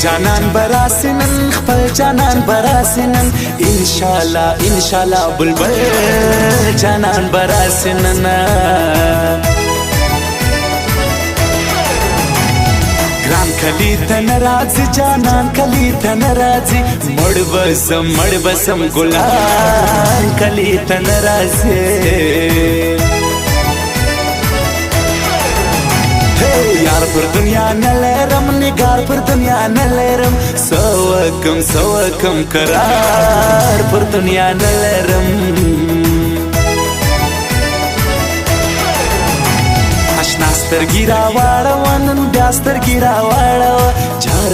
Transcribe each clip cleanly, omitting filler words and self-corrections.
جانان براسنن خپل جانان براسنن ان شاء الله بلبل جانان براسنن ګران کلی ته ناراضي جانان کلی ته ناراضي مړ بسم ګلان کلی ته ناراضي یار پر دنیا نلرم نگار پر دنیا نلرم سوکم قرار پر دنیا نلرم اشنا سترګي راواړوه نن بیا سترګي راواړوه جار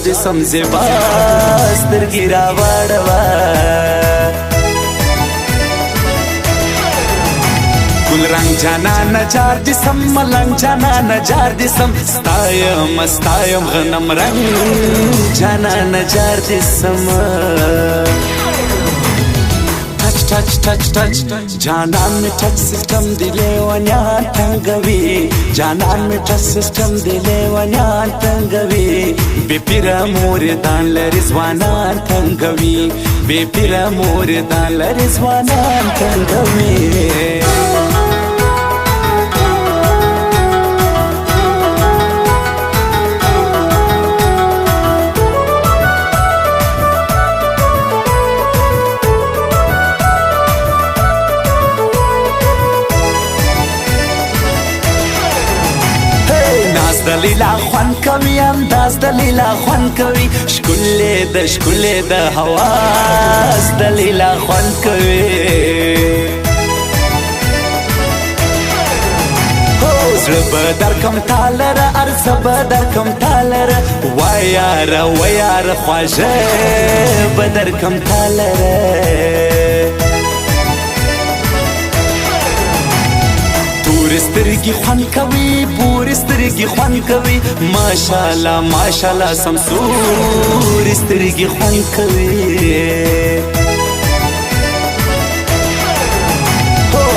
دې سم زیبا سترګي راواړوه گل رنگ جانان جار جسم ملنگ جانان جار جسم ستایم غنم رنگ جانان جار جسم touch جانان میں ٹچ سسٹم دلے ونیان تنگوی جانان میں ٹچ سسٹم دلے ونیان تنگوی بے پیرا موردان لرزوانان تنگوی بے پیرا موردان لرزوانان تنگوی دلیلا خوان کوي انداز دلیلا خوان کوي شکل د حواس دلیلا خوان کوي زړه به درکم تالره ارزه به درکم تالره ویاره خواږه به درکم تالره سترګي خوان کوي پور سترګي خوان کوي ماشاءالله سمسور سترګي خوان کوي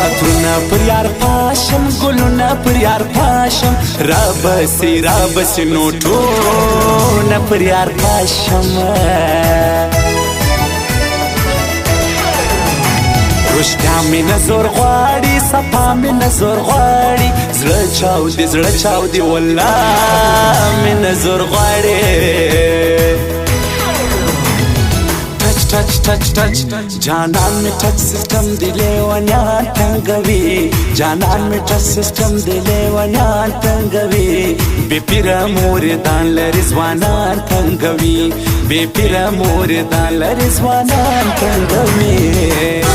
عطرونه پر یار پاشم ګلونه پر یار پاشم رابسي نوټونه پر یار پاشم رشتیا می نظر غواړي صفا می نظر غواړي زړه چاودي والله می نظر غواړي touch جانان میں ٹچ سسٹم دلے ونیان تنگوی جانان میں ٹچ سسٹم دلے ونیان تنگوی بے پیرا موردان لرزوانان تنگوی بے پیرا موردان لرزوانان تنگوی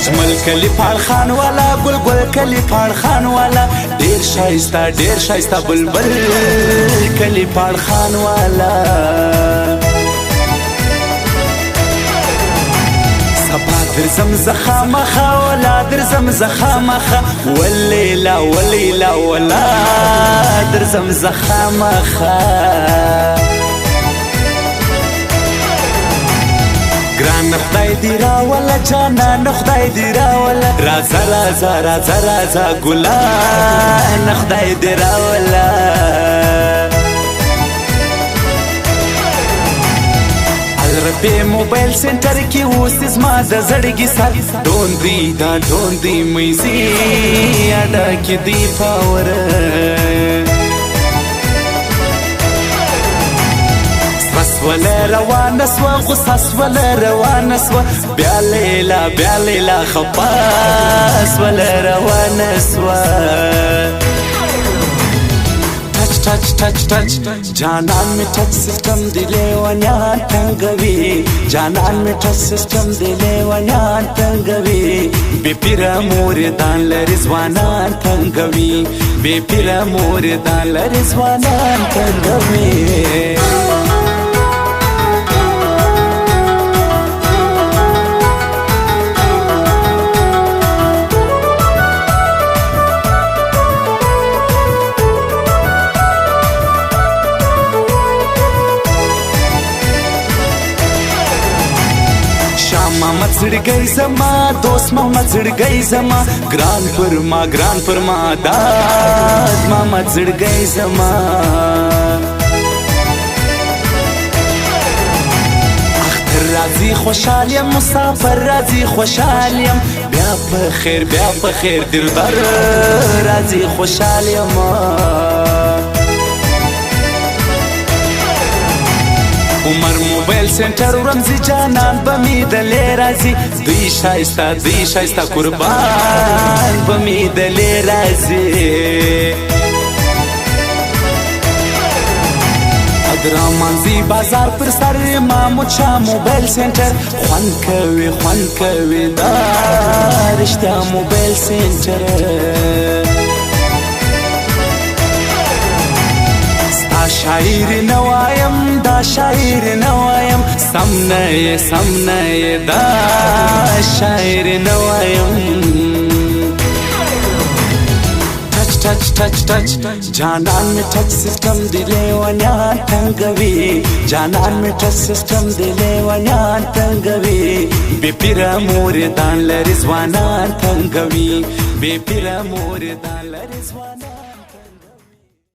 اجمل کلی پال خان والا گل کلی پال خان والا ډیر شایسته بلبل کلی پال خان والا سبا درزم زخامخه ولا درزم زخامخه ولیلا ولا درزم زخامخه ګران خدای دی راوله جانان خدای دی راوله راځه ګلان خدای دی راوله الربی موبایل سنټر کې اوس زما د زړګي سر ډوندي مېزي اډه کې دی پاور ولا روانه سوا غصص ولا روانه سوا بیا لیلا خباس ولا روانه سوا touch جانان میں ٹچ سسٹم دلے ونیان تنگوی جانان میں ٹچ سسٹم دلے ونیان تنگوی بے پیرا موردان لرزوانان تنگوی بے پیرا موردان لرزوانان تنگوی محمد زړګی زما دوست محمد زړګی زما ګران پر ما داد محمد زړګی زما اختر راځي خوشحال یم مسافر راځي خوشحال یم بیا په خیر دلبر راځي خوشحال یم عمر موبایل سنټر رمزي جانان بمی دلې راځي دوی شایسته قربان بمی دلې راځي ادرامانزي بازار پر سر محمود شاه موبایل سنټر خوند کوي دا رښتیا موبایل سنټر شاعر نوایم دا شاعر نوایم سم نه دا شاعر نوایم ټچ جانان می ټچ سیستم دی لیوانیان تنگوي جانان می ټچ سیستم دی لیوانیان تنگوي بے پیرا موردان لري ځوانان تنگوي بے پیرا موردان لري ځوانان